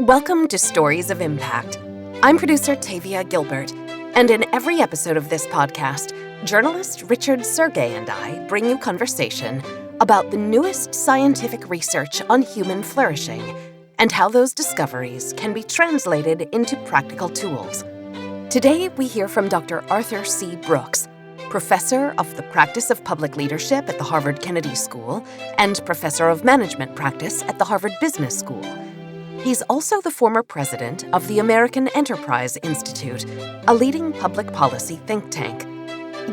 Welcome to Stories of Impact. I'm producer Tavia Gilbert, and in every episode of this podcast, journalist Richard Sergey and I bring you conversation about the newest scientific research on human flourishing and how those discoveries can be translated into practical tools. Today, we hear from Dr. Arthur C. Brooks, professor of the practice of public leadership at the Harvard Kennedy School and professor of management practice at the Harvard Business School. He's also the former president of the American Enterprise Institute, a leading public policy think tank.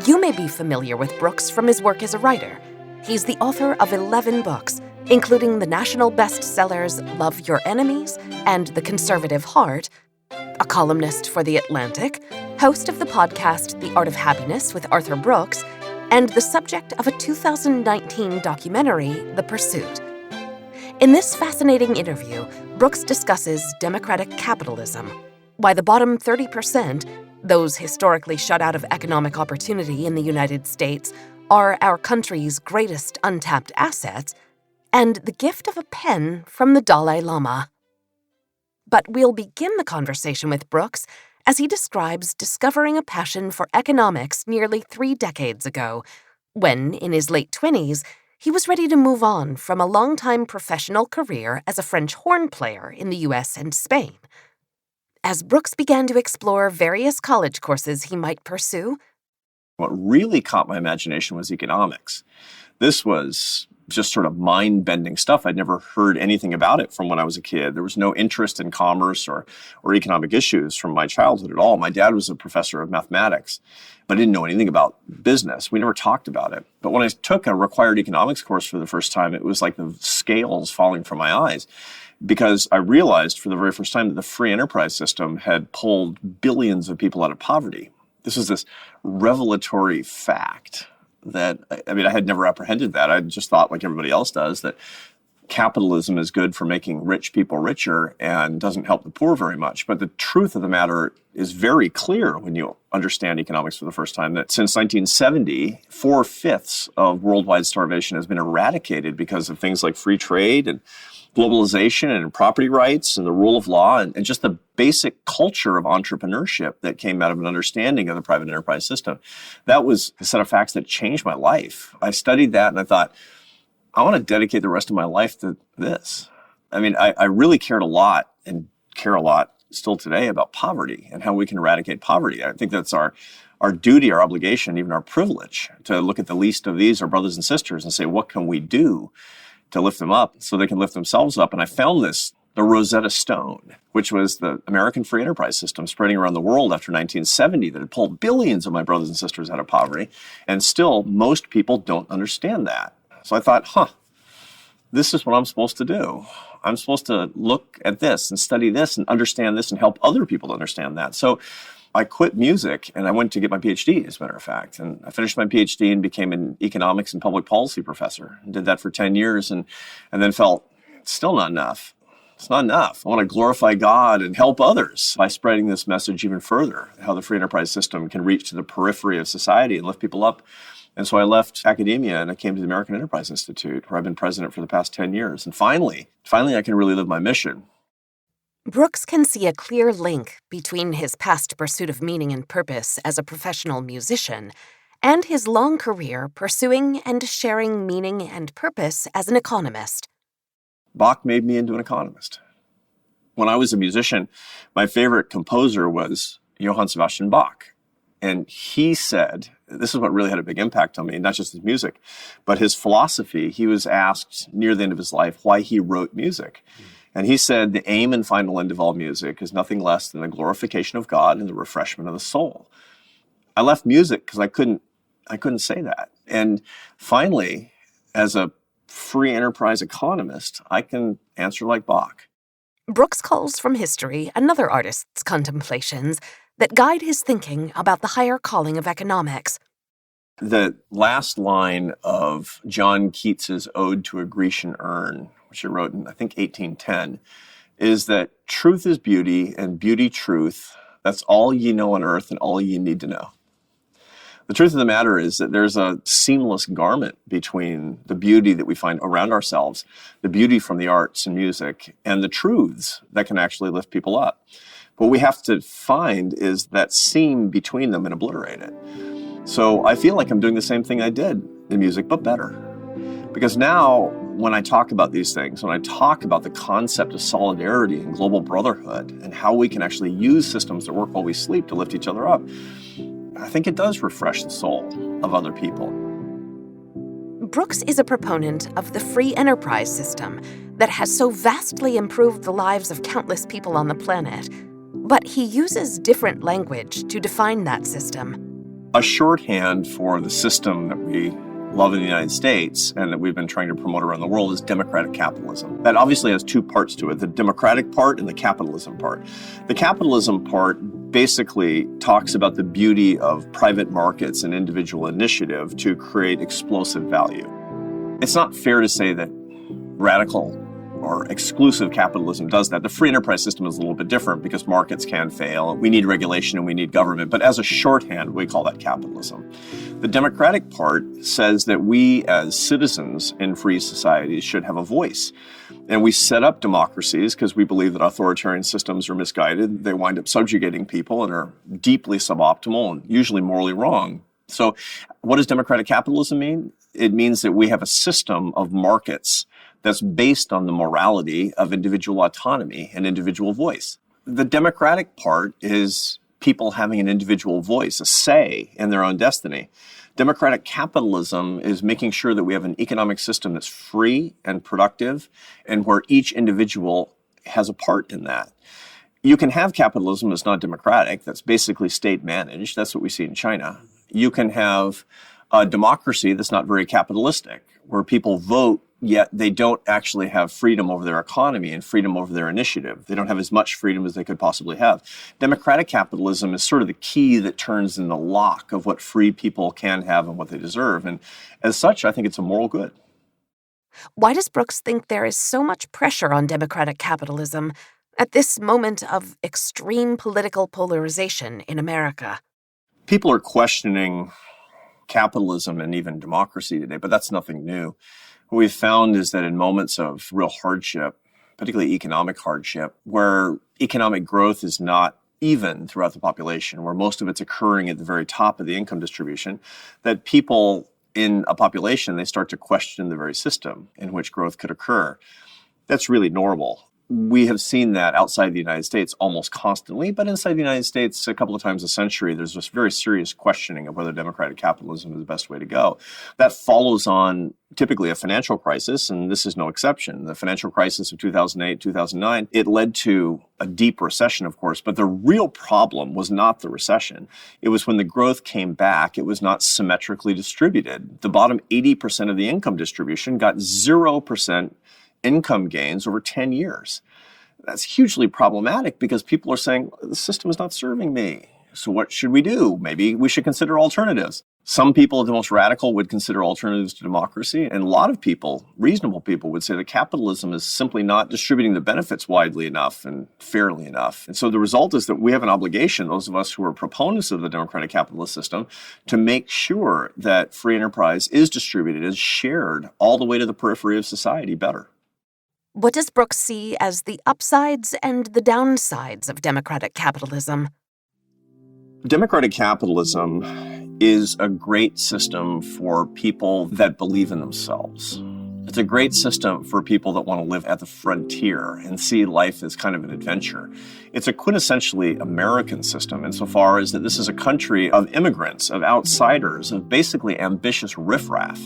You may be familiar with Brooks from his work as a writer. He's the author of 11 books, including the national bestsellers Love Your Enemies and The Conservative Heart, a columnist for The Atlantic, host of the podcast The Art of Happiness with Arthur Brooks, and the subject of a 2019 documentary, The Pursuit. In this fascinating interview, Brooks discusses democratic capitalism, why the bottom 30%, those historically shut out of economic opportunity in the United States, are our country's greatest untapped assets, and the gift of a pen from the Dalai Lama. But we'll begin the conversation with Brooks as he describes discovering a passion for economics nearly 3 decades ago, when, in his late 20s, he was ready to move on from a long-time professional career as a French horn player in the U.S. and Spain. As Brooks began to explore various college courses he might pursue, what really caught my imagination was economics. This was just sort of mind-bending stuff. I'd never heard anything about it from when I was a kid. There was no interest in commerce or economic issues from my childhood at all. My dad was a professor of mathematics, but I didn't know anything about business. We never talked about it. But when I took a required economics course for the first time, it was like the scales falling from my eyes, because I realized for the very first time that the free enterprise system had pulled billions of people out of poverty. This was this revelatory fact that, I had never apprehended that. I just thought, like everybody else does, that capitalism is good for making rich people richer and doesn't help the poor very much. But the truth of the matter is very clear when you understand economics for the first time, that since 1970, 4/5 of worldwide starvation has been eradicated because of things like free trade and globalization and property rights and the rule of law and just the basic culture of entrepreneurship that came out of an understanding of the private enterprise system. That was a set of facts that changed my life. I studied that and I thought, I want to dedicate the rest of my life to this. I really cared a lot and care a lot still today about poverty and how we can eradicate poverty. I think that's our duty, our obligation, even our privilege to look at the least of these, our brothers and sisters, and say, what can we do to lift them up so they can lift themselves up? And I found the Rosetta Stone, which was the American free enterprise system spreading around the world after 1970 that had pulled billions of my brothers and sisters out of poverty. And still, most people don't understand that. So I thought, this is what I'm supposed to do. I'm supposed to look at this and study this and understand this and help other people to understand that. So I quit music and I went to get my PhD, as a matter of fact. And I finished my PhD and became an economics and public policy professor. And did that for 10 years and then felt it's still not enough. It's not enough. I want to glorify God and help others by spreading this message even further, how the free enterprise system can reach to the periphery of society and lift people up. And so I left academia and I came to the American Enterprise Institute, where I've been president for the past 10 years. And finally I can really live my mission. Brooks can see a clear link between his past pursuit of meaning and purpose as a professional musician and his long career pursuing and sharing meaning and purpose as an economist. Bach made me into an economist. When I was a musician, my favorite composer was Johann Sebastian Bach. And he said, this is what really had a big impact on me, not just his music, but his philosophy. He was asked near the end of his life why he wrote music. And he said, the aim and final end of all music is nothing less than the glorification of God and the refreshment of the soul. I left music because I couldn't say that. And finally, as a free enterprise economist, I can answer like Bach. Brooks calls from history another artist's contemplations that guide his thinking about the higher calling of economics. The last line of John Keats's Ode to a Grecian Urn, which he wrote in, I think, 1810, is that truth is beauty and beauty truth. That's all ye know on earth and all ye need to know. The truth of the matter is that there's a seamless garment between the beauty that we find around ourselves, the beauty from the arts and music, and the truths that can actually lift people up. What we have to find is that seam between them and obliterate it. So I feel like I'm doing the same thing I did in music, but better. Because now, when I talk about these things, when I talk about the concept of solidarity and global brotherhood and how we can actually use systems that work while we sleep to lift each other up, I think it does refresh the soul of other people. Brooks is a proponent of the free enterprise system that has so vastly improved the lives of countless people on the planet. But he uses different language to define that system. A shorthand for the system that we love in the United States and that we've been trying to promote around the world is democratic capitalism. That obviously has two parts to it, the democratic part and the capitalism part. The capitalism part basically talks about the beauty of private markets and individual initiative to create explosive value. It's not fair to say that radical or exclusive capitalism does that. The free enterprise system is a little bit different because markets can fail. We need regulation and we need government. But as a shorthand, we call that capitalism. The democratic part says that we as citizens in free societies should have a voice. And we set up democracies because we believe that authoritarian systems are misguided. They wind up subjugating people and are deeply suboptimal and usually morally wrong. So what does democratic capitalism mean? It means that we have a system of markets that's based on the morality of individual autonomy and individual voice. The democratic part is people having an individual voice, a say in their own destiny. Democratic capitalism is making sure that we have an economic system that's free and productive and where each individual has a part in that. You can have capitalism that's not democratic, that's basically state managed. That's what we see in China. You can have a democracy that's not very capitalistic, where people vote, yet they don't actually have freedom over their economy and freedom over their initiative. They don't have as much freedom as they could possibly have. Democratic capitalism is sort of the key that turns in the lock of what free people can have and what they deserve. And as such, I think it's a moral good. Why does Brooks think there is so much pressure on democratic capitalism at this moment of extreme political polarization in America? People are questioning capitalism and even democracy today, but that's nothing new. What we've found is that in moments of real hardship, particularly economic hardship, where economic growth is not even throughout the population, where most of it's occurring at the very top of the income distribution, that people in a population, they start to question the very system in which growth could occur. That's really normal. We have seen that outside the United States almost constantly, but inside the United States, a couple of times a century, there's this very serious questioning of whether democratic capitalism is the best way to go. That follows on typically a financial crisis, and this is no exception. The financial crisis of 2008, 2009, it led to a deep recession, of course, but the real problem was not the recession. It was when the growth came back, it was not symmetrically distributed. The bottom 80% of the income distribution got 0% income gains over 10 years. That's hugely problematic because people are saying, the system is not serving me. So what should we do? Maybe we should consider alternatives. Some people, the most radical, would consider alternatives to democracy. And a lot of people, reasonable people, would say that capitalism is simply not distributing the benefits widely enough and fairly enough. And so the result is that we have an obligation, those of us who are proponents of the democratic capitalist system, to make sure that free enterprise is distributed, is shared all the way to the periphery of society better. What does Brooks see as the upsides and the downsides of democratic capitalism? Democratic capitalism is a great system for people that believe in themselves. It's a great system for people that want to live at the frontier and see life as kind of an adventure. It's a quintessentially American system insofar as that this is a country of immigrants, of outsiders, of basically ambitious riffraff.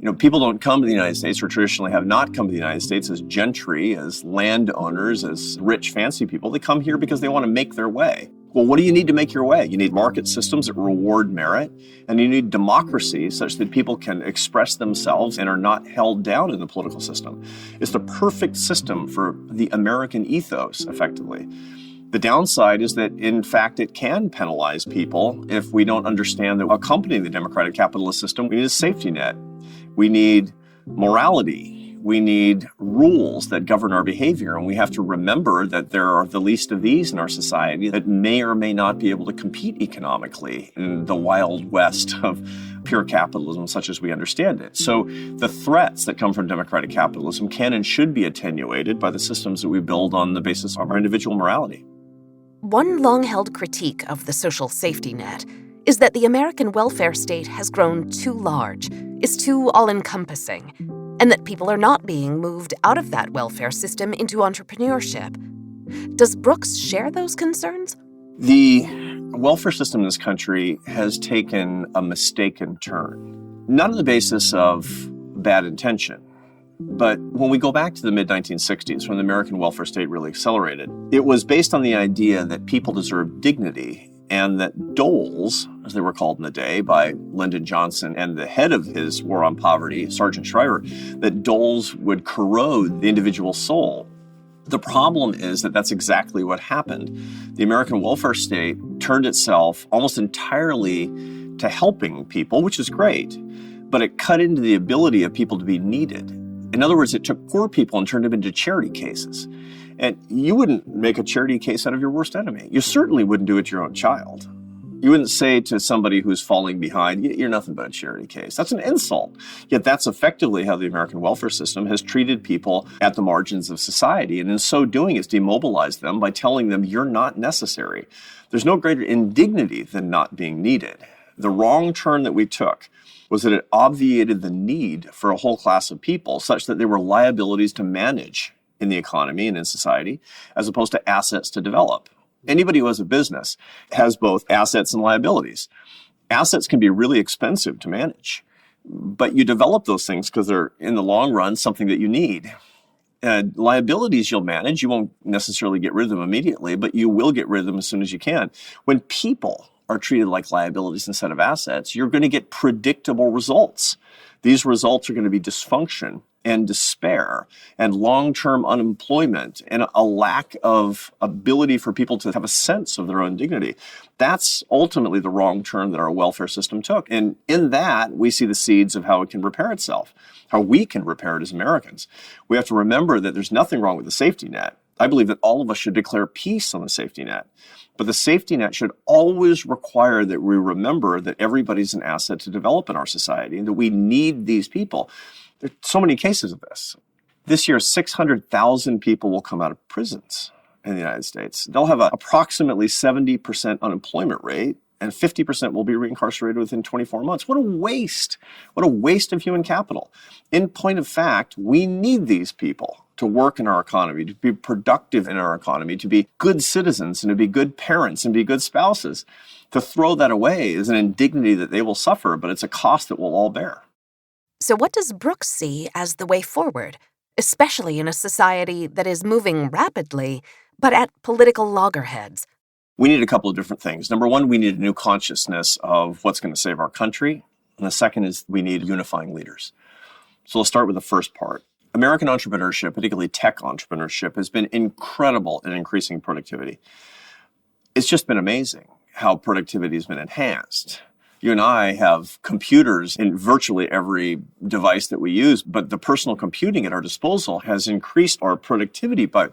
You know, people don't come to the United States or traditionally have not come to the United States as gentry, as landowners, as rich, fancy people. They come here because they want to make their way. Well, what do you need to make your way? You need market systems that reward merit, and you need democracy such that people can express themselves and are not held down in the political system. It's the perfect system for the American ethos, effectively. The downside is that, in fact, it can penalize people if we don't understand that accompanying the democratic capitalist system, we need a safety net. We need morality. We need rules that govern our behavior, and we have to remember that there are the least of these in our society that may or may not be able to compete economically in the wild west of pure capitalism such as we understand it. So the threats that come from democratic capitalism can and should be attenuated by the systems that we build on the basis of our individual morality. One long-held critique of the social safety net is that the American welfare state has grown too large, is too all-encompassing, and that people are not being moved out of that welfare system into entrepreneurship. Does Brooks share those concerns? The welfare system in this country has taken a mistaken turn, not on the basis of bad intention. But when we go back to the mid-1960s, when the American welfare state really accelerated, it was based on the idea that people deserve dignity and that doles, as they were called in the day by Lyndon Johnson and the head of his war on poverty, Sergeant Schreiber, that doles would corrode the individual soul. The problem is that that's exactly what happened. The American welfare state turned itself almost entirely to helping people, which is great, but it cut into the ability of people to be needed. In other words, it took poor people and turned them into charity cases. And you wouldn't make a charity case out of your worst enemy. You certainly wouldn't do it to your own child. You wouldn't say to somebody who's falling behind, you're nothing but a charity case. That's an insult. Yet that's effectively how the American welfare system has treated people at the margins of society. And in so doing, it's demobilized them by telling them you're not necessary. There's no greater indignity than not being needed. The wrong turn that we took was that it obviated the need for a whole class of people such that they were liabilities to manage in the economy and in society, as opposed to assets to develop. Anybody who has a business has both assets and liabilities. Assets can be really expensive to manage, but you develop those things because they're, in the long run, something that you need. Liabilities you'll manage, you won't necessarily get rid of them immediately, but you will get rid of them as soon as you can. When people are treated like liabilities instead of assets, you're going to get predictable results. These results are going to be dysfunction and despair and long-term unemployment and a lack of ability for people to have a sense of their own dignity. That's ultimately the wrong turn that our welfare system took. And in that, we see the seeds of how it can repair itself, how we can repair it as Americans. We have to remember that there's nothing wrong with the safety net. I believe that all of us should declare peace on the safety net. But the safety net should always require that we remember that everybody's an asset to develop in our society and that we need these people. There are so many cases of this. This year, 600,000 people will come out of prisons in the United States. They'll have an approximately 70% unemployment rate, and 50% will be reincarcerated within 24 months. What a waste. What a waste of human capital. In point of fact, we need these people to work in our economy, to be productive in our economy, to be good citizens and to be good parents and be good spouses. To throw that away is an indignity that they will suffer, but it's a cost that we'll all bear. So what does Brooks see as the way forward, especially in a society that is moving rapidly, but at political loggerheads? We need a couple of different things. Number one, we need a new consciousness of what's going to save our country. And the second is we need unifying leaders. So let's start with the first part. American entrepreneurship, particularly tech entrepreneurship, has been incredible in increasing productivity. It's just been amazing how productivity has been enhanced. You and I have computers in virtually every device that we use, but the personal computing at our disposal has increased our productivity by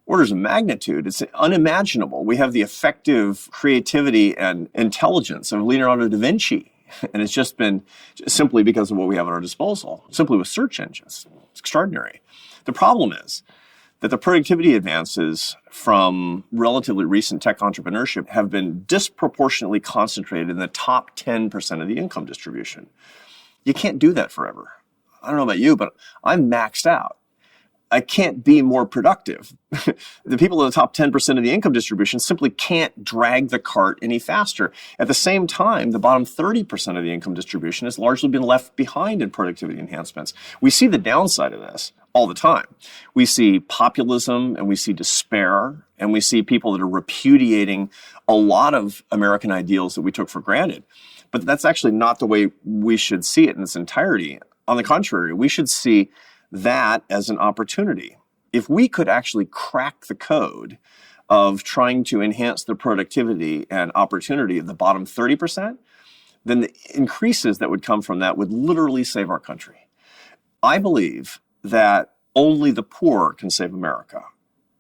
orders of magnitude. It's unimaginable. We have the effective creativity and intelligence of Leonardo da Vinci, and it's just been simply because of what we have at our disposal, simply with search engines. It's extraordinary. The problem is that the productivity advances from relatively recent tech entrepreneurship have been disproportionately concentrated in the top 10% of the income distribution. You can't do that forever. I don't know about you, but I'm maxed out. I can't be more productive. The people in the top 10% of the income distribution simply can't drag the cart any faster. At the same time, the bottom 30% of the income distribution has largely been left behind in productivity enhancements. We see the downside of this all the time. We see populism and we see despair and we see people that are repudiating a lot of American ideals that we took for granted. But that's actually not the way we should see it in its entirety. On the contrary, we should see that as an opportunity. If we could actually crack the code of trying to enhance the productivity and opportunity of the bottom 30%, then the increases that would come from that would literally save our country. I believe that only the poor can save America,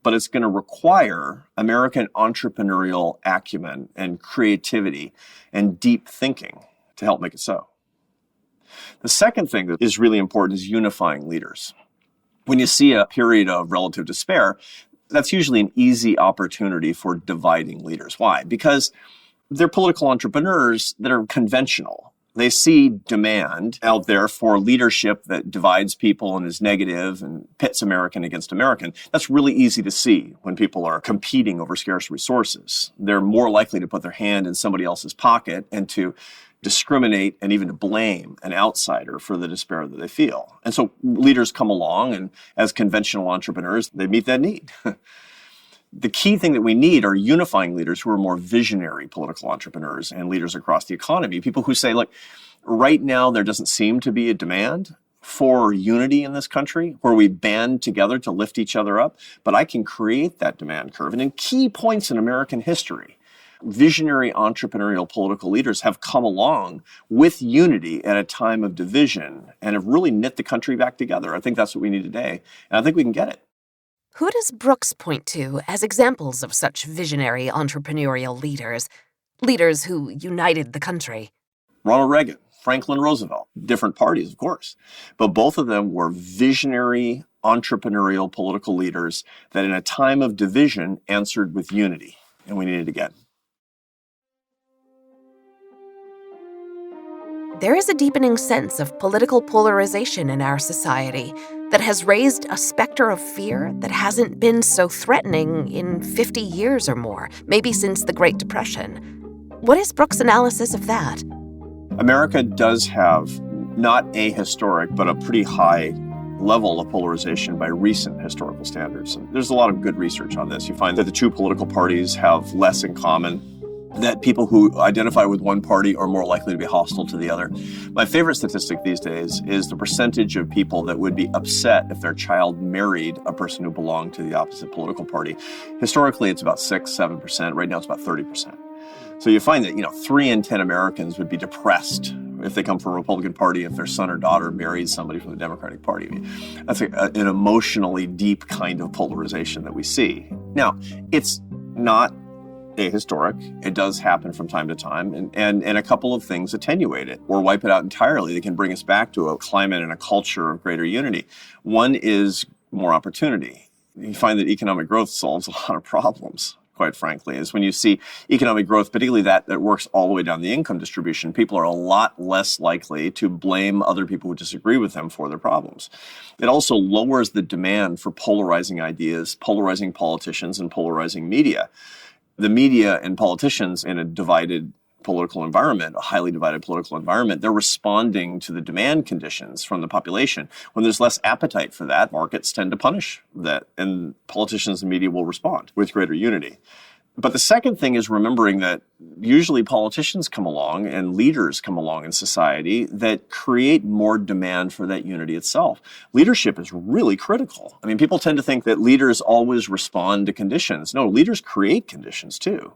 but it's going to require American entrepreneurial acumen and creativity and deep thinking to help make it so. The second thing that is really important is unifying leaders. When you see a period of relative despair, that's usually an easy opportunity for dividing leaders. Why? Because they're political entrepreneurs that are conventional. They see demand out there for leadership that divides people and is negative and pits American against American. That's really easy to see when people are competing over scarce resources. They're more likely to put their hand in somebody else's pocket and to discriminate and even to blame an outsider for the despair that they feel. And so leaders come along, and as conventional entrepreneurs, they meet that need. The key thing that we need are unifying leaders who are more visionary political entrepreneurs and leaders across the economy. People who say, look, right now there doesn't seem to be a demand for unity in this country where we band together to lift each other up, but I can create that demand curve. And in key points in American history, visionary entrepreneurial political leaders have come along with unity at a time of division and have really knit the country back together. I think that's what we need today, and I think we can get it. Who does Brooks point to as examples of such visionary entrepreneurial leaders? Leaders who united the country. Ronald Reagan, Franklin Roosevelt, different parties, of course, but both of them were visionary entrepreneurial political leaders that in a time of division answered with unity, and we need it again. There is a deepening sense of political polarization in our society that has raised a specter of fear that hasn't been so threatening in 50 years or more, maybe since the Great Depression. What is Brooks' analysis of that? America does have not a historic, but a pretty high level of polarization by recent historical standards. And there's a lot of good research on this. You find that the two political parties have less in common, that people who identify with one party are more likely to be hostile to the other. My favorite statistic these days is the percentage of people that would be upset if their child married a person who belonged to the opposite political party. Historically, it's about 6-7%. Right now, it's about 30%. So you find that, 3 in 10 Americans would be depressed if they come from a Republican Party if their son or daughter marries somebody from the Democratic Party. I mean, that's an emotionally deep kind of polarization that we see. Now, it's not ahistoric. It does happen from time to time, and a couple of things attenuate it or wipe it out entirely. They can bring us back to a climate and a culture of greater unity. One is more opportunity. You find that economic growth solves a lot of problems, quite frankly, is when you see economic growth, particularly that works all the way down the income distribution, people are a lot less likely to blame other people who disagree with them for their problems. It also lowers the demand for polarizing ideas, polarizing politicians, and polarizing media. The media and politicians in a divided political environment, a highly divided political environment, they're responding to the demand conditions from the population. When there's less appetite for that, markets tend to punish that, and politicians and media will respond with greater unity. But the second thing is remembering that usually politicians come along and leaders come along in society that create more demand for that unity itself. Leadership is really critical. I mean, people tend to think that leaders always respond to conditions. No, leaders create conditions too.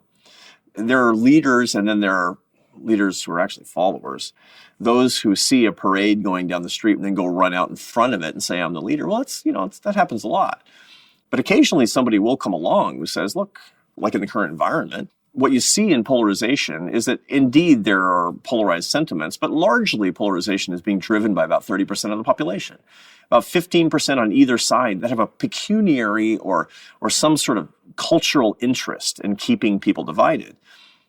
There are leaders, and then there are leaders who are actually followers. Those who see a parade going down the street and then go run out in front of it and say, I'm the leader. Well, that happens a lot. But occasionally somebody will come along who says, look, like in the current environment, what you see in polarization is that indeed there are polarized sentiments, but largely polarization is being driven by about 30% of the population. About 15% on either side that have a pecuniary or some sort of cultural interest in keeping people divided.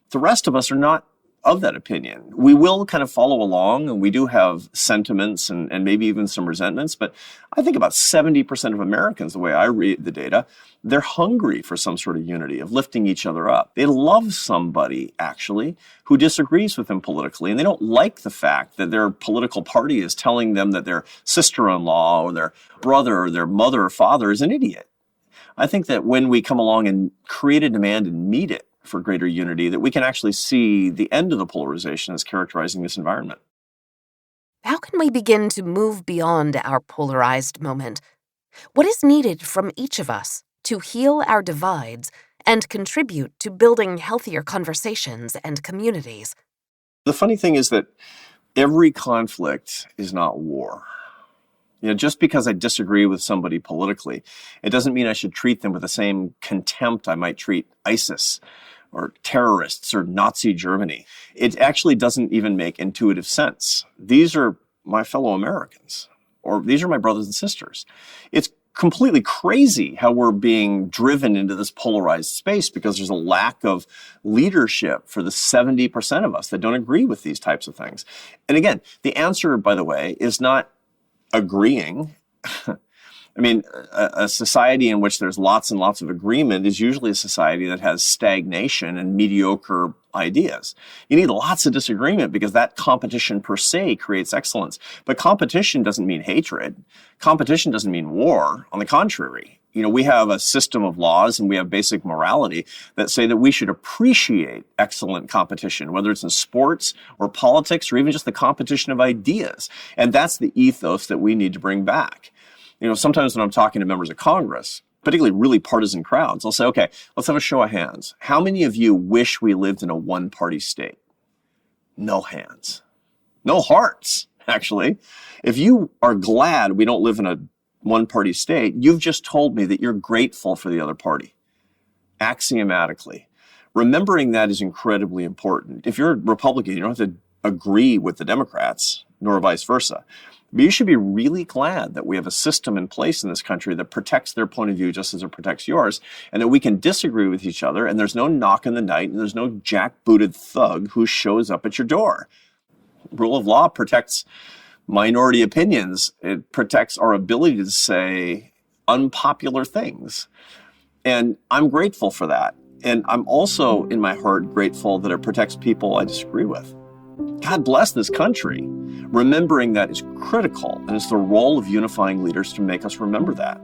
The rest of us are not of that opinion. We will kind of follow along, and we do have sentiments and maybe even some resentments, but I think about 70% of Americans, the way I read the data, they're hungry for some sort of unity, of lifting each other up. They love somebody, actually, who disagrees with them politically, and they don't like the fact that their political party is telling them that their sister-in-law or their brother or their mother or father is an idiot. I think that when we come along and create a demand and meet it for greater unity, that we can actually see the end of the polarization as characterizing this environment. How can we begin to move beyond our polarized moment? What is needed from each of us to heal our divides and contribute to building healthier conversations and communities? The funny thing is that every conflict is not war. Just because I disagree with somebody politically, it doesn't mean I should treat them with the same contempt I might treat ISIS or terrorists or Nazi Germany. It actually doesn't even make intuitive sense. These are my fellow Americans, or these are my brothers and sisters. It's completely crazy how we're being driven into this polarized space because there's a lack of leadership for the 70% of us that don't agree with these types of things. And again, the answer, by the way, is not agreeing. I mean, a society in which there's lots and lots of agreement is usually a society that has stagnation and mediocre ideas. You need lots of disagreement because that competition per se creates excellence. But competition doesn't mean hatred. Competition doesn't mean war. On the contrary, we have a system of laws and we have basic morality that say that we should appreciate excellent competition, whether it's in sports or politics or even just the competition of ideas. And that's the ethos that we need to bring back. Sometimes when I'm talking to members of Congress, particularly really partisan crowds, I'll say, okay, let's have a show of hands. How many of you wish we lived in a one-party state? No hands. No hearts, actually. If you are glad we don't live in a one-party state, you've just told me that you're grateful for the other party, axiomatically. Remembering that is incredibly important. If you're a Republican, you don't have to agree with the Democrats, nor vice versa. But you should be really glad that we have a system in place in this country that protects their point of view just as it protects yours, and that we can disagree with each other, and there's no knock in the night, and there's no jackbooted thug who shows up at your door. Rule of law protects minority opinions. It protects our ability to say unpopular things. And I'm grateful for that. And I'm also, in my heart, grateful that it protects people I disagree with. God bless this country. Remembering that is critical, and it's the role of unifying leaders to make us remember that.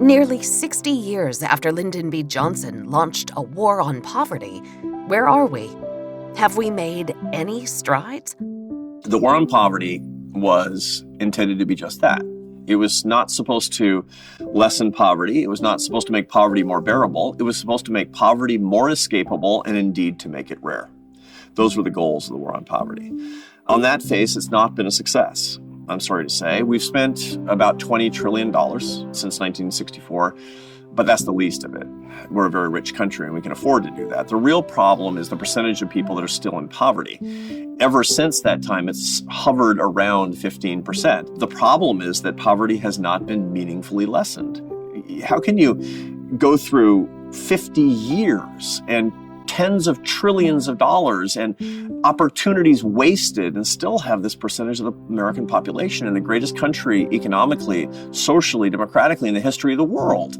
Nearly 60 years after Lyndon B. Johnson launched a war on poverty, where are we? Have we made any strides? The war on poverty was intended to be just that. It was not supposed to lessen poverty. It was not supposed to make poverty more bearable. It was supposed to make poverty more escapable and indeed to make it rare. Those were the goals of the war on poverty. On that face, it's not been a success. I'm sorry to say. We've spent about $20 trillion since 1964, but that's the least of it. We're a very rich country and we can afford to do that. The real problem is the percentage of people that are still in poverty. Ever since that time, it's hovered around 15%. The problem is that poverty has not been meaningfully lessened. How can you go through 50 years and tens of trillions of dollars and opportunities wasted and still have this percentage of the American population in the greatest country economically, socially, democratically in the history of the world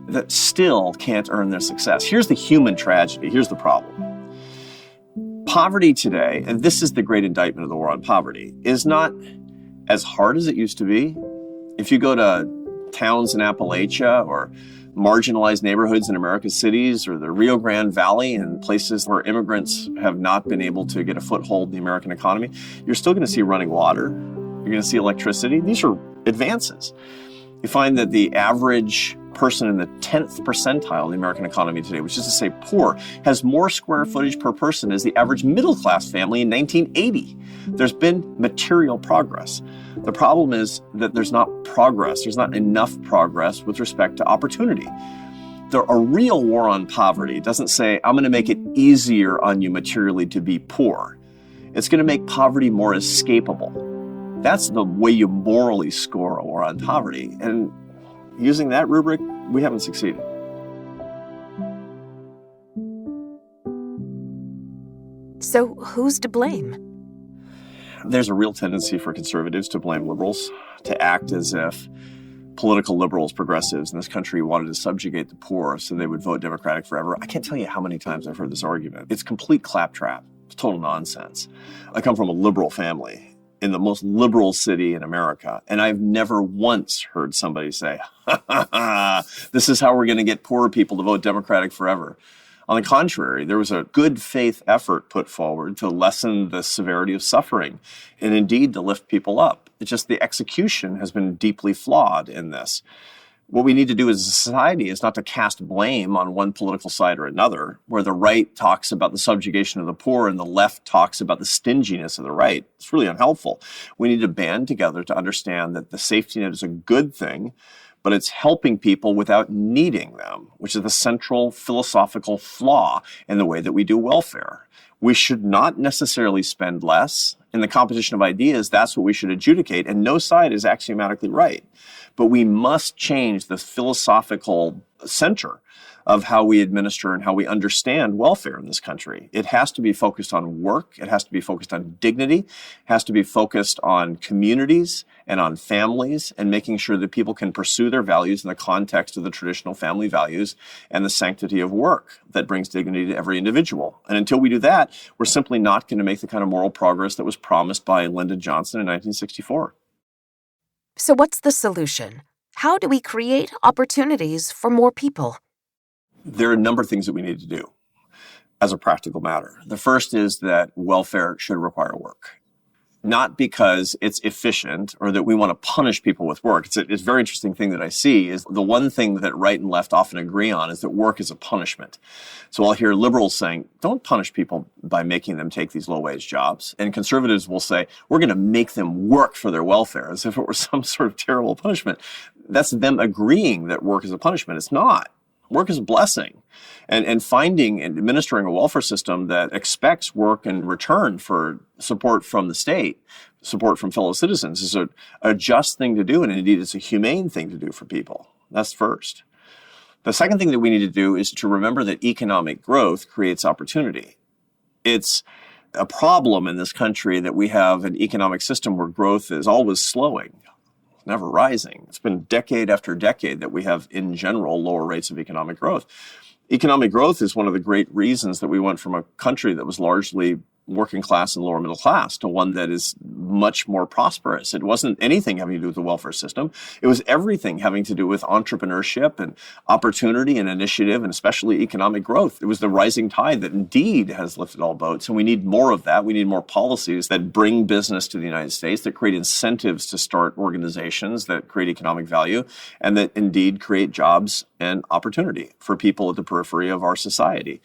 that still can't earn their success? Here's the human tragedy. Here's the problem. Poverty today, and this is the great indictment of the war on poverty, is not as hard as it used to be. If you go to towns in Appalachia or marginalized neighborhoods in America's cities or the Rio Grande Valley and places where immigrants have not been able to get a foothold in the American economy, you're still going to see running water. You're going to see electricity. These are advances. You find that the average person in the 10th percentile of the American economy today, which is to say poor, has more square footage per person as the average middle-class family in 1980. There's been material progress. The problem is that there's not progress. There's not enough progress with respect to opportunity. A real war on poverty doesn't say, I'm going to make it easier on you materially to be poor. It's going to make poverty more escapable. That's the way you morally score a war on poverty. And using that rubric, we haven't succeeded. So who's to blame? There's a real tendency for conservatives to blame liberals, to act as if political liberals, progressives in this country wanted to subjugate the poor so they would vote Democratic forever. I can't tell you how many times I've heard this argument. It's complete claptrap. It's total nonsense. I come from a liberal family in the most liberal city in America, and I've never once heard somebody say, this is how we're going to get poor people to vote Democratic forever. On the contrary, there was a good faith effort put forward to lessen the severity of suffering and indeed to lift people up. It's just the execution has been deeply flawed in this. What we need to do as a society is not to cast blame on one political side or another, where the right talks about the subjugation of the poor and the left talks about the stinginess of the right. It's really unhelpful. We need to band together to understand that the safety net is a good thing, but it's helping people without needing them, which is the central philosophical flaw in the way that we do welfare. We should not necessarily spend less. In the competition of ideas, that's what we should adjudicate, and no side is axiomatically right. But we must change the philosophical center of how we administer and how we understand welfare in this country. It has to be focused on work. It has to be focused on dignity. It has to be focused on communities and on families and making sure that people can pursue their values in the context of the traditional family values and the sanctity of work that brings dignity to every individual. And until we do that, we're simply not going to make the kind of moral progress that was promised by Lyndon Johnson in 1964. So what's the solution? How do we create opportunities for more people? There are a number of things that we need to do as a practical matter. The first is that welfare should require work. Not because it's efficient or that we want to punish people with work. It's a very interesting thing that I see is the one thing that right and left often agree on is that work is a punishment. So I'll hear liberals saying, don't punish people by making them take these low-wage jobs. And conservatives will say, we're going to make them work for their welfare as if it were some sort of terrible punishment. That's them agreeing that work is a punishment. It's not. Work is a blessing. And finding and administering a welfare system that expects work in return for support from the state, support from fellow citizens is a just thing to do. And indeed, it's a humane thing to do for people. That's first. The second thing that we need to do is to remember that economic growth creates opportunity. It's a problem in this country that we have an economic system where growth is always slowing, never rising. It's been decade after decade that we have, in general, lower rates of economic growth. Economic growth is one of the great reasons that we went from a country that was largely working class and lower middle class to one that is much more prosperous. It wasn't anything having to do with the welfare system. It was everything having to do with entrepreneurship and opportunity and initiative and especially economic growth. It was the rising tide that indeed has lifted all boats. And we need more of that. We need more policies that bring business to the United States, that create incentives to start organizations that create economic value and that indeed create jobs and opportunity for people at the periphery of our society.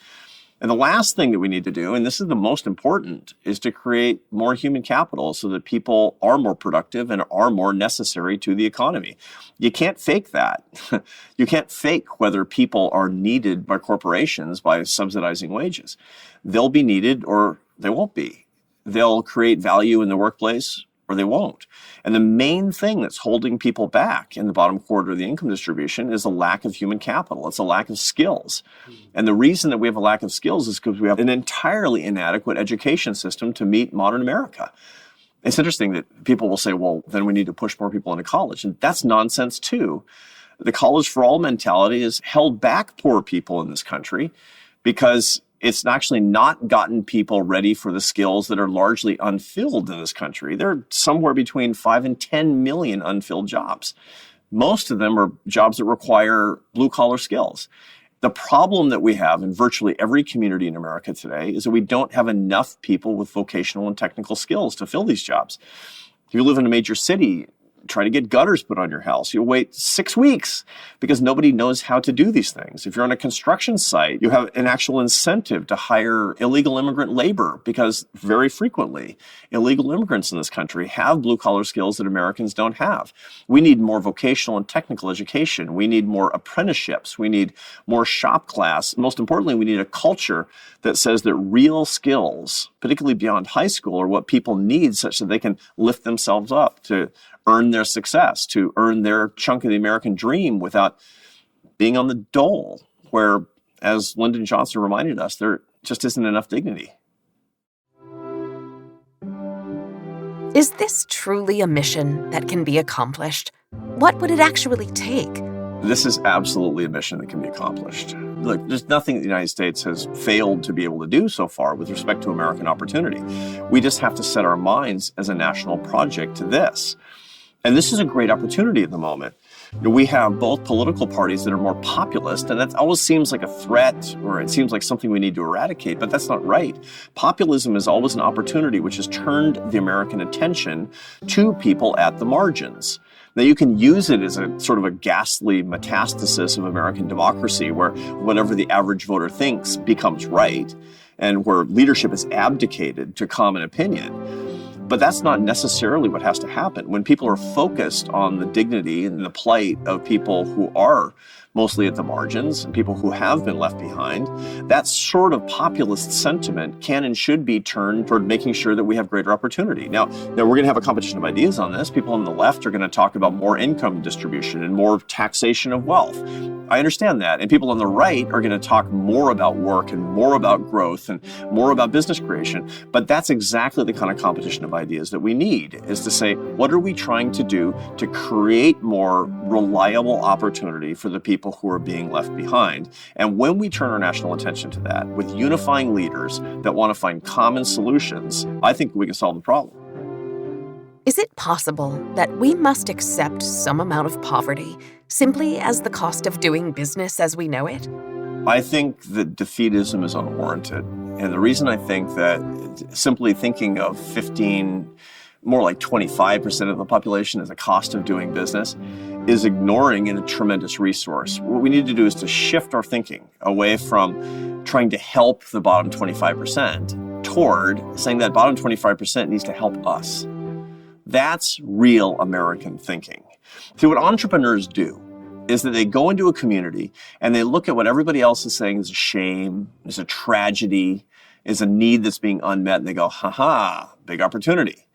And the last thing that we need to do, and this is the most important, is to create more human capital so that people are more productive and are more necessary to the economy. You can't fake that. You can't fake whether people are needed by corporations by subsidizing wages. They'll be needed or they won't be. They'll create value in the workplace or they won't. And the main thing that's holding people back in the bottom quarter of the income distribution is a lack of human capital. It's a lack of skills. And the reason that we have a lack of skills is because we have an entirely inadequate education system to meet modern America. It's interesting that people will say, well, then we need to push more people into college. And that's nonsense too. The college for all mentality has held back poor people in this country because it's actually not gotten people ready for the skills that are largely unfilled in this country. There are somewhere between 5 and 10 million unfilled jobs. Most of them are jobs that require blue-collar skills. The problem that we have in virtually every community in America today is that we don't have enough people with vocational and technical skills to fill these jobs. If you live in a major city, try to get gutters put on your house. You'll wait 6 weeks because nobody knows how to do these things. If you're on a construction site, you have an actual incentive to hire illegal immigrant labor because very frequently illegal immigrants in this country have blue-collar skills that Americans don't have. We need more vocational and technical education. We need more apprenticeships. We need more shop class. Most importantly, we need a culture that says that real skills, particularly beyond high school, are what people need such that they can lift themselves up to earn their success, to earn their chunk of the American dream without being on the dole, where, as Lyndon Johnson reminded us, there just isn't enough dignity. Is this truly a mission that can be accomplished? What would it actually take? This is absolutely a mission that can be accomplished. Look, there's nothing that the United States has failed to be able to do so far with respect to American opportunity. We just have to set our minds as a national project to this. And this is a great opportunity at the moment. We have both political parties that are more populist, and that always seems like a threat, or it seems like something we need to eradicate, but that's not right. Populism is always an opportunity which has turned the American attention to people at the margins. Now, you can use it as a sort of a ghastly metastasis of American democracy, where whatever the average voter thinks becomes right, and where leadership is abdicated to common opinion. But that's not necessarily what has to happen. When people are focused on the dignity and the plight of people who are mostly at the margins and people who have been left behind, that sort of populist sentiment can and should be turned toward making sure that we have greater opportunity. Now we're going to have a competition of ideas on this. People on the left are going to talk about more income distribution and more taxation of wealth. I understand that. And people on the right are going to talk more about work and more about growth and more about business creation. But that's exactly the kind of competition of ideas that we need, is to say, what are we trying to do to create more reliable opportunity for the people who are being left behind? And when we turn our national attention to that with unifying leaders that want to find common solutions, I think we can solve the problem. Is it possible that we must accept some amount of poverty simply as the cost of doing business as we know it? I think that defeatism is unwarranted. And the reason I think that simply thinking of 15, more like 25% of the population as a cost of doing business is ignoring a tremendous resource. What we need to do is to shift our thinking away from trying to help the bottom 25% toward saying that bottom 25% needs to help us. That's real American thinking. See, what entrepreneurs do is that they go into a community and they look at what everybody else is saying is a shame, is a tragedy, is a need that's being unmet, and they go, ha, big opportunity.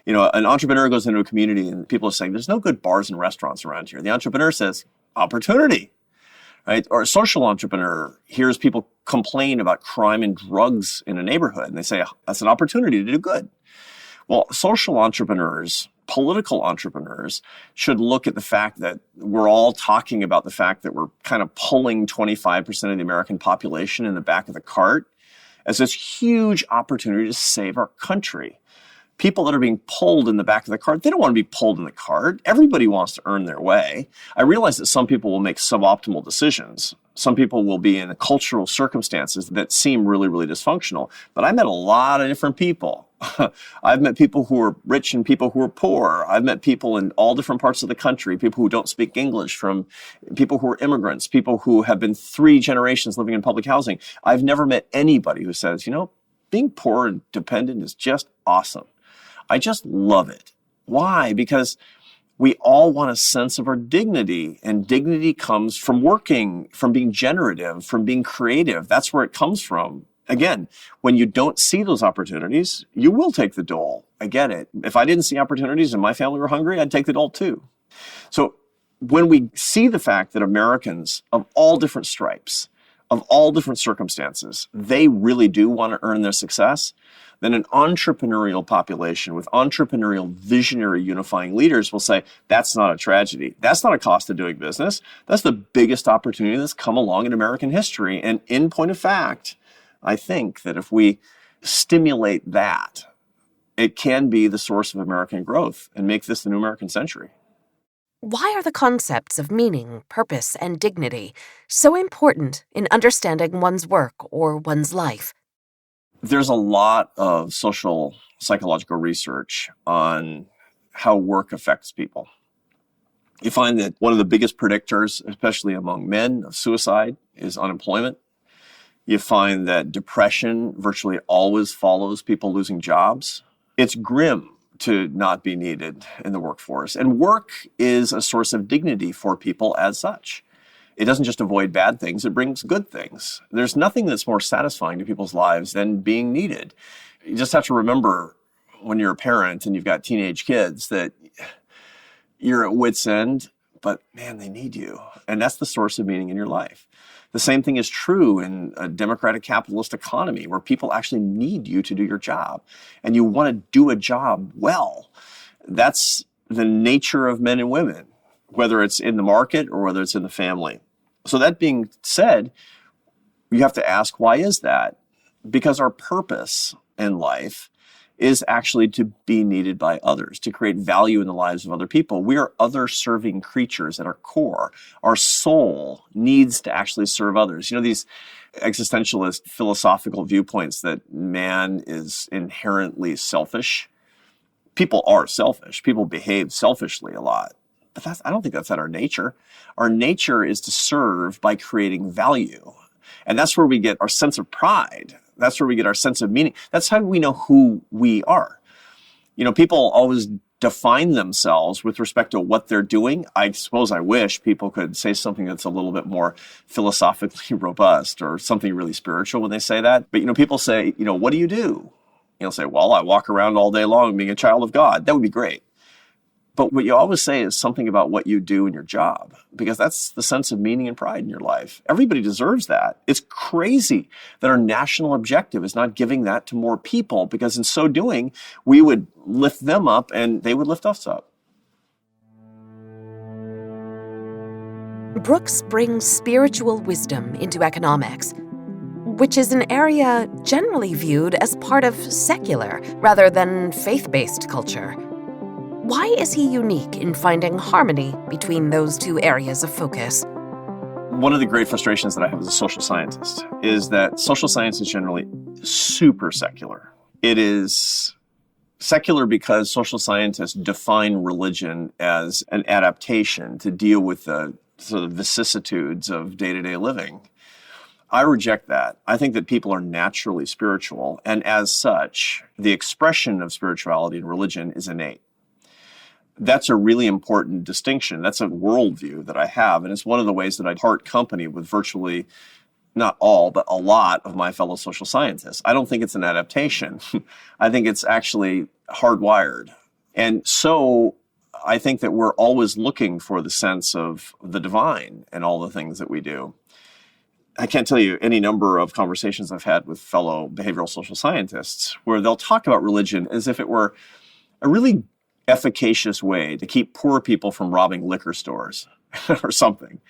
You know, an entrepreneur goes into a community and people are saying, there's no good bars and restaurants around here. The entrepreneur says, opportunity, right? Or a social entrepreneur hears people complain about crime and drugs in a neighborhood, and they say, that's an opportunity to do good. Well, social entrepreneurs, political entrepreneurs should look at the fact that we're all talking about the fact that we're kind of pulling 25% of the American population in the back of the cart as this huge opportunity to save our country. People that are being pulled in the back of the cart, they don't want to be pulled in the cart. Everybody wants to earn their way. I realize that some people will make suboptimal decisions. Some people will be in cultural circumstances that seem really, really dysfunctional. But I met a lot of different people. I've met people who are rich and people who are poor. I've met people in all different parts of the country, people who don't speak English, from people who are immigrants, people who have been 3 generations living in public housing. I've never met anybody who says, you know, being poor and dependent is just awesome. I just love it. Why? Because we all want a sense of our dignity, and dignity comes from working, from being generative, from being creative. That's where it comes from. Again, when you don't see those opportunities, you will take the dole. I get it. If I didn't see opportunities and my family were hungry, I'd take the dole too. So when we see the fact that Americans of all different stripes, of all different circumstances, they really do want to earn their success, then an entrepreneurial population with entrepreneurial, visionary, unifying leaders will say, that's not a tragedy. That's not a cost of doing business. That's the biggest opportunity that's come along in American history. And in point of fact, I think that if we stimulate that, it can be the source of American growth and make this the new American century. Why are the concepts of meaning, purpose, and dignity so important in understanding one's work or one's life? There's a lot of social psychological research on how work affects people. You find that one of the biggest predictors, especially among men, of suicide is unemployment. You find that depression virtually always follows people losing jobs. It's grim to not be needed in the workforce. And work is a source of dignity for people as such. It doesn't just avoid bad things, it brings good things. There's nothing that's more satisfying to people's lives than being needed. You just have to remember when you're a parent and you've got teenage kids that you're at wit's end, but man, they need you. And that's the source of meaning in your life. The same thing is true in a democratic capitalist economy where people actually need you to do your job and you want to do a job well. That's the nature of men and women, whether it's in the market or whether it's in the family. So that being said, you have to ask, why is that? Because our purpose in life is actually to be needed by others, to create value in the lives of other people. We are other-serving creatures at our core. Our soul needs to actually serve others. You know, these existentialist philosophical viewpoints that man is inherently selfish. People are selfish. People behave selfishly a lot. But I don't think that's at our nature. Our nature is to serve by creating value. And that's where we get our sense of pride. That's where we get our sense of meaning. That's how we know who we are. People always define themselves with respect to what they're doing. I suppose I wish people could say something that's a little bit more philosophically robust or something really spiritual when they say that. But, people say, what do you do? Say, well, I walk around all day long being a child of God. That would be great. But what you always say is something about what you do in your job, because that's the sense of meaning and pride in your life. Everybody deserves that. It's crazy that our national objective is not giving that to more people, because in so doing, we would lift them up and they would lift us up. Brooks brings spiritual wisdom into economics, which is an area generally viewed as part of secular rather than faith-based culture. Why is he unique in finding harmony between those two areas of focus? One of the great frustrations that I have as a social scientist is that social science is generally super secular. It is secular because social scientists define religion as an adaptation to deal with the sort of vicissitudes of day-to-day living. I reject that. I think that people are naturally spiritual, and as such, the expression of spirituality in religion is innate. That's a really important distinction. That's a worldview that I have, and it's one of the ways that I part company with virtually, not all, but a lot of my fellow social scientists. I don't think it's an adaptation. I think it's actually hardwired. And so I think that we're always looking for the sense of the divine in all the things that we do. I can't tell you any number of conversations I've had with fellow behavioral social scientists where they'll talk about religion as if it were a really efficacious way to keep poor people from robbing liquor stores or something.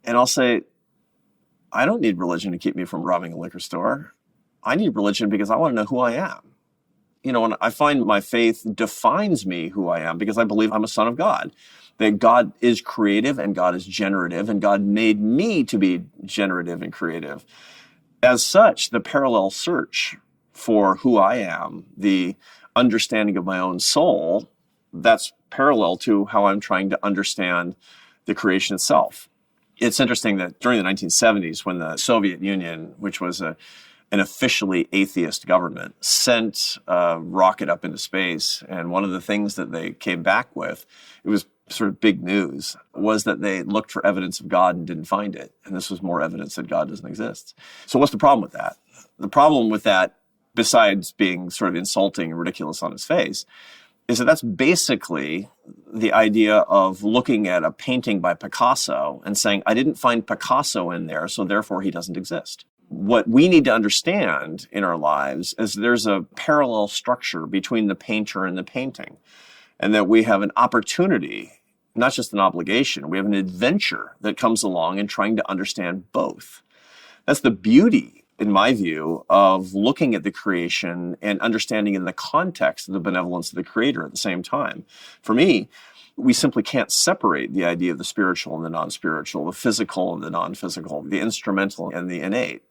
And I'll say, I don't need religion to keep me from robbing a liquor store. I need religion because I want to know who I am. And I find my faith defines me who I am because I believe I'm a son of God, that God is creative and God is generative and God made me to be generative and creative. As such, the parallel search for who I am, the understanding of my own soul, that's parallel to how I'm trying to understand the creation itself. It's interesting that during the 1970s, when the Soviet Union, which was an officially atheist government, sent a rocket up into space, and one of the things that they came back with, it was sort of big news, was that they looked for evidence of God and didn't find it. And this was more evidence that God doesn't exist. So what's the problem with that? The problem with that, besides being sort of insulting and ridiculous on its face, is that that's basically the idea of looking at a painting by Picasso and saying, I didn't find Picasso in there, so therefore he doesn't exist. What we need to understand in our lives is there's a parallel structure between the painter and the painting, and that we have an opportunity, not just an obligation, we have an adventure that comes along in trying to understand both. That's the beauty, in my view, of looking at the creation and understanding in the context of the benevolence of the Creator at the same time. For me, we simply can't separate the idea of the spiritual and the non-spiritual, the physical and the non-physical, the instrumental and the innate.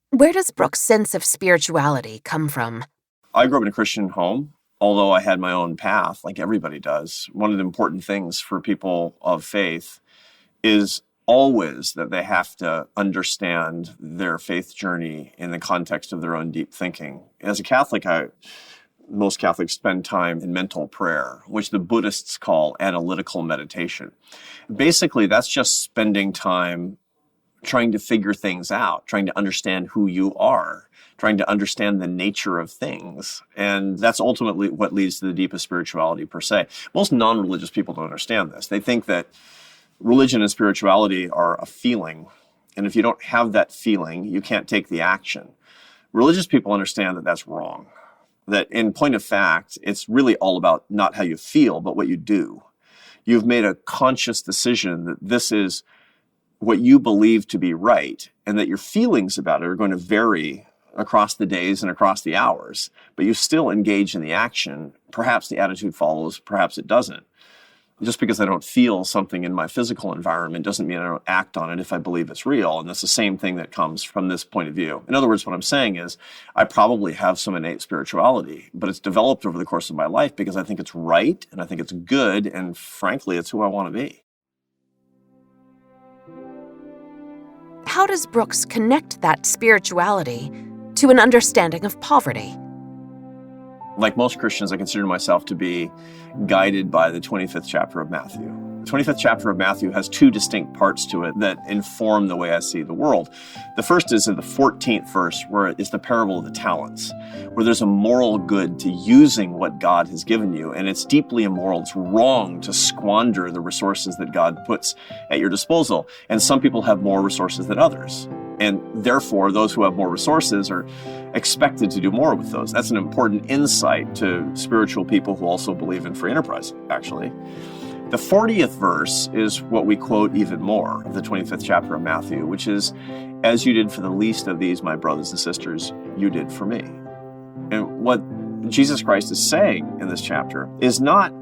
Where does Brooks' sense of spirituality come from? I grew up in a Christian home, although I had my own path, like everybody does. One of the important things for people of faith is always that they have to understand their faith journey in the context of their own deep thinking. As a Catholic, most Catholics spend time in mental prayer, which the Buddhists call analytical meditation. Basically, that's just spending time trying to figure things out, trying to understand who you are, trying to understand the nature of things. And that's ultimately what leads to the deepest spirituality per se. Most non-religious people don't understand this. They think that religion and spirituality are a feeling. And if you don't have that feeling, you can't take the action. Religious people understand that that's wrong. That in point of fact, it's really all about not how you feel, but what you do. You've made a conscious decision that this is what you believe to be right, and that your feelings about it are going to vary across the days and across the hours, but you still engage in the action. Perhaps the attitude follows, perhaps it doesn't. Just because I don't feel something in my physical environment doesn't mean I don't act on it if I believe it's real. And that's the same thing that comes from this point of view. In other words, what I'm saying is I probably have some innate spirituality, but it's developed over the course of my life because I think it's right and I think it's good. And frankly, it's who I want to be. How does Brooks connect that spirituality to an understanding of poverty? Like most Christians, I consider myself to be guided by the 25th chapter of Matthew. The 25th chapter of Matthew has two distinct parts to it that inform the way I see the world. The first is in the 14th verse, where it is the parable of the talents, where there's a moral good to using what God has given you, and it's deeply immoral. It's wrong to squander the resources that God puts at your disposal, and some people have more resources than others. And therefore, those who have more resources are expected to do more with those. That's an important insight to spiritual people who also believe in free enterprise, actually. The 40th verse is what we quote even more of the 25th chapter of Matthew, which is, "As you did for the least of these, my brothers and sisters, you did for me." And what Jesus Christ is saying in this chapter is not,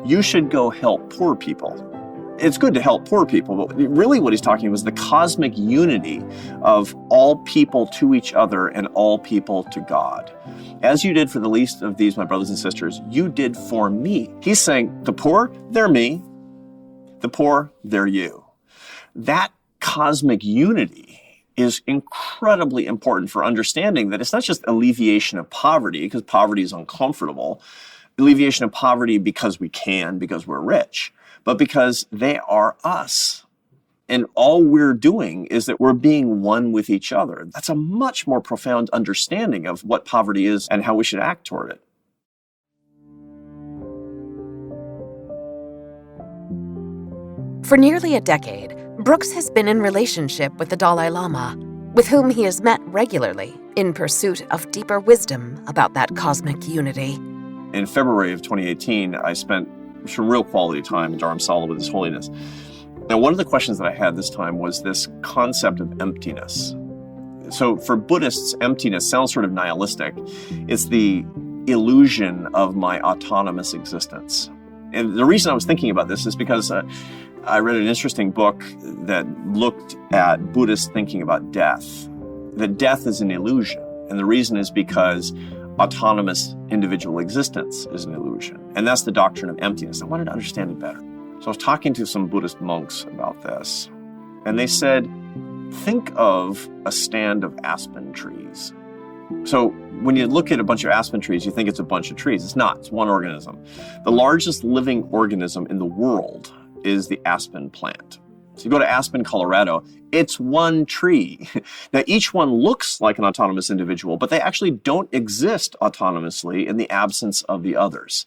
you should go help poor people. It's good to help poor people, but really what he's talking about is the cosmic unity of all people to each other and all people to God. As you did for the least of these, my brothers and sisters, you did for me. He's saying the poor, they're me. The poor, they're you. That cosmic unity is incredibly important for understanding that it's not just alleviation of poverty, because poverty is uncomfortable, alleviation of poverty because we can, because we're rich, but because they are us. And all we're doing is that we're being one with each other. That's a much more profound understanding of what poverty is and how we should act toward it. For nearly a decade, Brooks has been in relationship with the Dalai Lama, with whom he has met regularly in pursuit of deeper wisdom about that cosmic unity. In February of 2018, I spent some real quality time in Dharamsala with His Holiness. Now, one of the questions that I had this time was this concept of emptiness. So for Buddhists, emptiness sounds sort of nihilistic. It's the illusion of my autonomous existence. And the reason I was thinking about this is because I read an interesting book that looked at Buddhist thinking about death, that death is an illusion. And the reason is because autonomous individual existence is an illusion. And that's the doctrine of emptiness. I wanted to understand it better. So I was talking to some Buddhist monks about this, and they said, think of a stand of aspen trees. So when you look at a bunch of aspen trees, you think it's a bunch of trees. It's not. It's one organism. The largest living organism in the world is the aspen plant. So you go to Aspen, Colorado, it's one tree. Now, each one looks like an autonomous individual, but they actually don't exist autonomously in the absence of the others.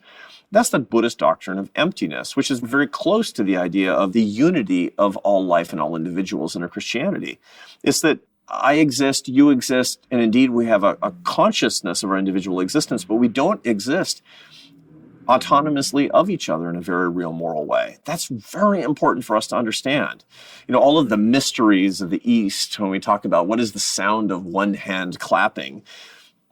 That's the Buddhist doctrine of emptiness, which is very close to the idea of the unity of all life and all individuals in Christianity. It's that I exist, you exist, and indeed we have a consciousness of our individual existence, but we don't exist autonomously of each other in a very real moral way. That's very important for us to understand. You know, all of the mysteries of the East, when we talk about what is the sound of one hand clapping,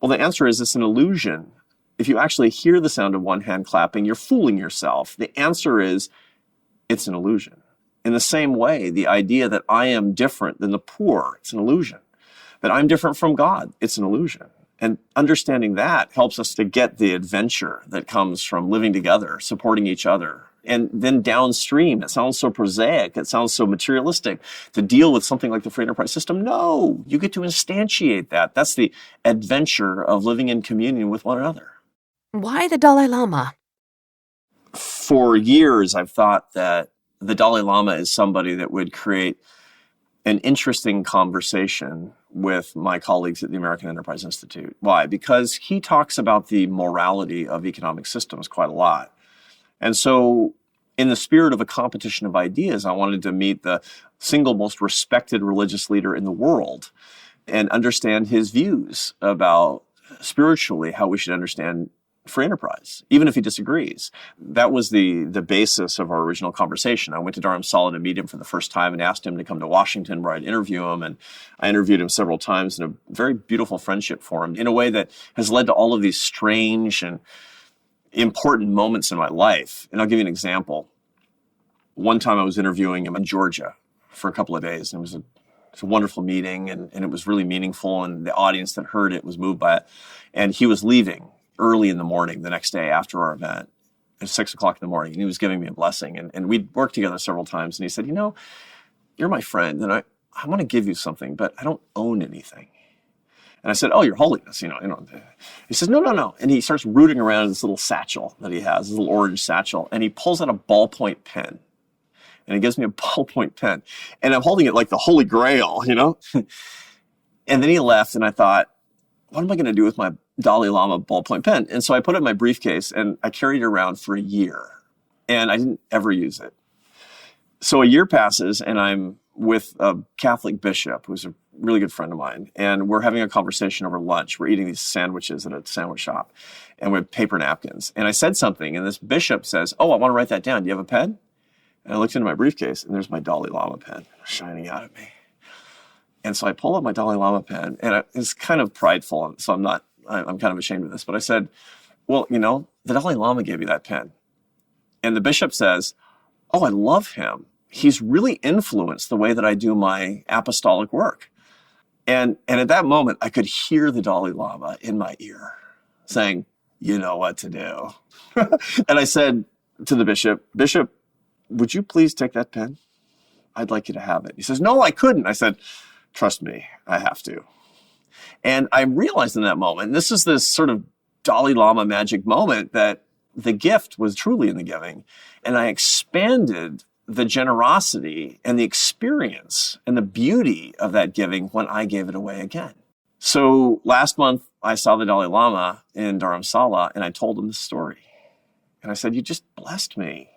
well, the answer is it's an illusion. If you actually hear the sound of one hand clapping, you're fooling yourself. The answer is it's an illusion. In the same way, the idea that I am different than the poor, it's an illusion. That I'm different from God, it's an illusion. And understanding that helps us to get the adventure that comes from living together, supporting each other. And then downstream, it sounds so prosaic, it sounds so materialistic to deal with something like the free enterprise system. No, you get to instantiate that. That's the adventure of living in communion with one another. Why the Dalai Lama? For years, I've thought that the Dalai Lama is somebody that would create an interesting conversation with my colleagues at the American Enterprise Institute. Why? Because he talks about the morality of economic systems quite a lot. And so in the spirit of a competition of ideas, I wanted to meet the single most respected religious leader in the world and understand his views about spiritually how we should understand free enterprise, even if he disagrees. That was the basis of our original conversation. I went to Dharamsala to meet him for the first time and asked him to come to Washington where I'd interview him. And I interviewed him several times in a very beautiful friendship formed in a way that has led to all of these strange and important moments in my life. And I'll give you an example. One time I was interviewing him in Georgia for a couple of days, and it was a wonderful meeting, and it was really meaningful, and the audience that heard it was moved by it. And he was leaving early in the morning the next day after our event at 6 o'clock in the morning, and he was giving me a blessing. And we'd worked together several times, and he said, you're my friend, and I want to give you something, but I don't own anything. And I said, oh, Your Holiness, He says, no. And he starts rooting around in this little satchel that he has, this little orange satchel, and he pulls out a ballpoint pen. And he gives me a ballpoint pen. And I'm holding it like the Holy Grail, And then he left, and I thought, what am I going to do with my Dalai Lama ballpoint pen? And so I put it in my briefcase, and I carried it around for a year. And I didn't ever use it. So a year passes, and I'm with a Catholic bishop who's a really good friend of mine. And we're having a conversation over lunch. We're eating these sandwiches at a sandwich shop, and we have paper napkins. And I said something, and this bishop says, oh, I want to write that down. Do you have a pen? And I looked into my briefcase, and there's my Dalai Lama pen shining out at me. And so I pull up my Dalai Lama pen, and it's kind of prideful, so I'm kind of ashamed of this. But I said, well, the Dalai Lama gave you that pen. And the bishop says, oh, I love him. He's really influenced the way that I do my apostolic work. And at that moment, I could hear the Dalai Lama in my ear saying, you know what to do. And I said to the bishop, would you please take that pen? I'd like you to have it. He says, no, I couldn't. I said, trust me, I have to. And I realized in that moment, and this is this sort of Dalai Lama magic moment, that the gift was truly in the giving. And I expanded the generosity and the experience and the beauty of that giving when I gave it away again. So last month, I saw the Dalai Lama in Dharamsala, and I told him the story. And I said, you just blessed me.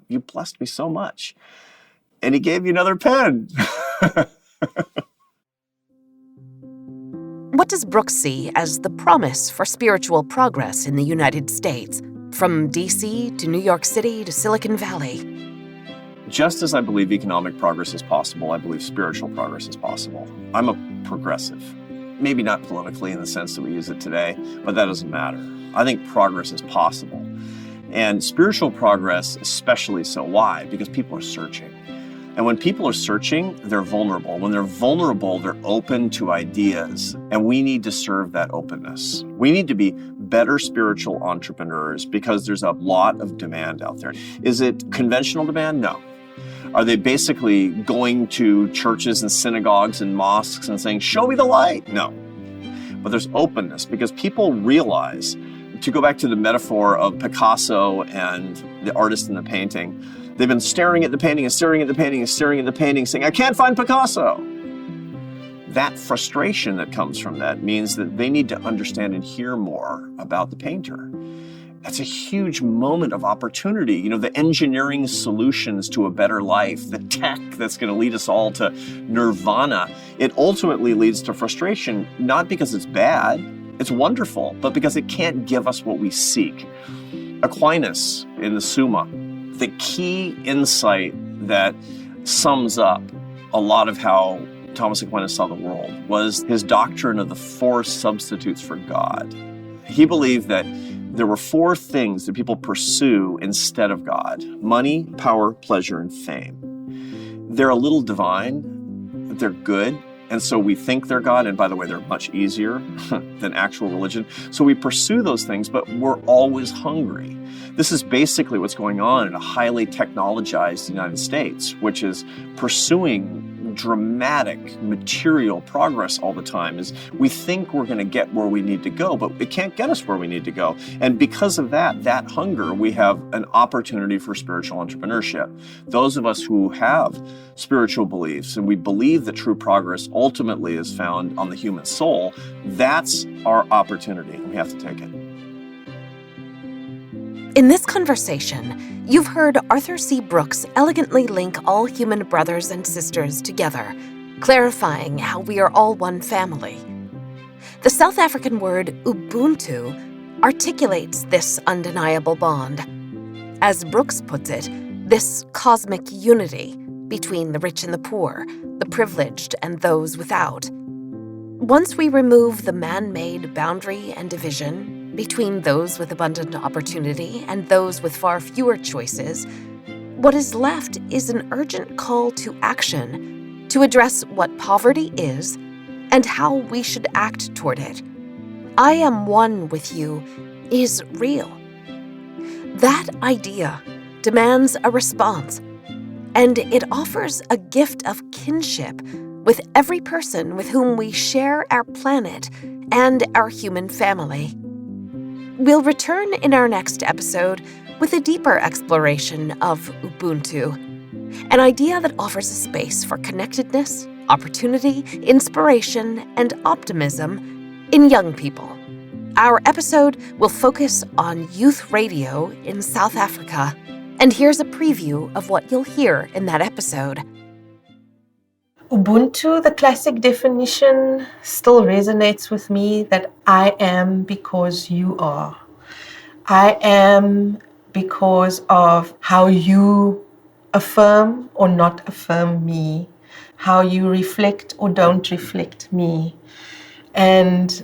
You blessed me so much. And he gave me another pen. What does Brooks see as the promise for spiritual progress in the United States, from D.C. to New York City to Silicon Valley? Just as I believe economic progress is possible, I believe spiritual progress is possible. I'm a progressive. Maybe not politically in the sense that we use it today, but that doesn't matter. I think progress is possible. And spiritual progress especially so. Why? Because people are searching. And when people are searching, they're vulnerable. When they're vulnerable, they're open to ideas. And we need to serve that openness. We need to be better spiritual entrepreneurs because there's a lot of demand out there. Is it conventional demand? No. Are they basically going to churches and synagogues and mosques and saying, show me the light? No. But there's openness because people realize, to go back to the metaphor of Picasso and the artist in the painting, they've been staring at the painting and staring at the painting and staring at the painting, saying, I can't find Picasso. That frustration that comes from that means that they need to understand and hear more about the painter. That's a huge moment of opportunity. The engineering solutions to a better life, the tech that's going to lead us all to nirvana, it ultimately leads to frustration, not because it's bad, it's wonderful, but because it can't give us what we seek. Aquinas in the Summa, the key insight that sums up a lot of how Thomas Aquinas saw the world was his doctrine of the 4 substitutes for God. He believed that there were 4 things that people pursue instead of God: money, power, pleasure, and fame. They're a little divine, but they're good. And so we think they're God, and by the way, they're much easier than actual religion. So we pursue those things, but we're always hungry. This is basically what's going on in a highly technologized United States, which is pursuing dramatic material progress all the time. Is we think we're going to get where we need to go, but it can't get us where we need to go. And because of that hunger, we have an opportunity for spiritual entrepreneurship. Those of us who have spiritual beliefs and we believe that true progress ultimately is found on the human soul, that's our opportunity. We have to take it. In this conversation, you've heard Arthur C. Brooks elegantly link all human brothers and sisters together, clarifying how we are all one family. The South African word Ubuntu articulates this undeniable bond. As Brooks puts it, this cosmic unity between the rich and the poor, the privileged and those without. Once we remove the man-made boundary and division between those with abundant opportunity and those with far fewer choices, What is left is an urgent call to action to address what poverty is and how we should act toward it. I am one with you is real. That idea demands a response, and it offers a gift of kinship with every person with whom we share our planet and our human family. We'll return in our next episode with a deeper exploration of Ubuntu, an idea that offers a space for connectedness, opportunity, inspiration, and optimism in young people. Our episode will focus on youth radio in South Africa, and here's a preview of what you'll hear in that episode. Ubuntu, the classic definition, still resonates with me, that I am because you are. I am because of how you affirm or not affirm me, how you reflect or don't reflect me. And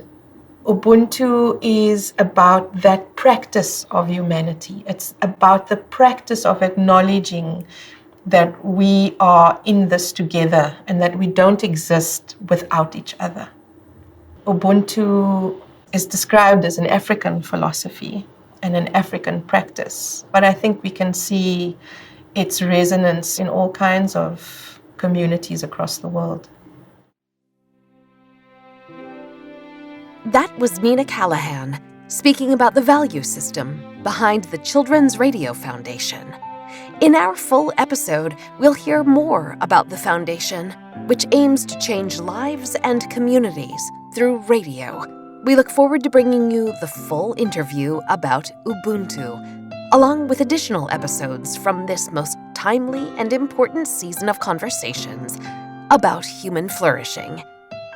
Ubuntu is about that practice of humanity. It's about the practice of acknowledging that we are in this together and that we don't exist without each other. Ubuntu is described as an African philosophy and an African practice, but I think we can see its resonance in all kinds of communities across the world. That was Nina Callahan speaking about the value system behind the Children's Radio Foundation. In our full episode, we'll hear more about the foundation, which aims to change lives and communities through radio. We look forward to bringing you the full interview about Ubuntu, along with additional episodes from this most timely and important season of conversations about human flourishing.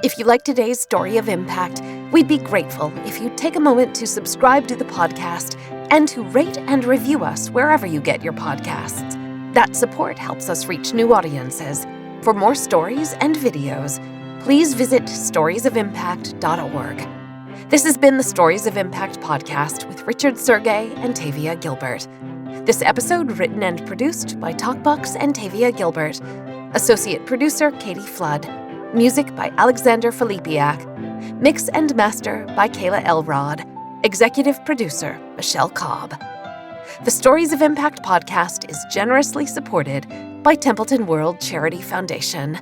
If you like today's story of impact, we'd be grateful if you'd take a moment to subscribe to the podcast and to rate and review us wherever you get your podcasts. That support helps us reach new audiences. For more stories and videos, please visit storiesofimpact.org. This has been the Stories of Impact podcast with Richard Sergey and Tavia Gilbert. This episode written and produced by Talkbox and Tavia Gilbert. Associate producer Katie Flood. Music by Alexander Filipiak. Mix and master by Kayla Elrod. Executive producer Michelle Cobb. The Stories of Impact podcast is generously supported by Templeton World Charity Foundation.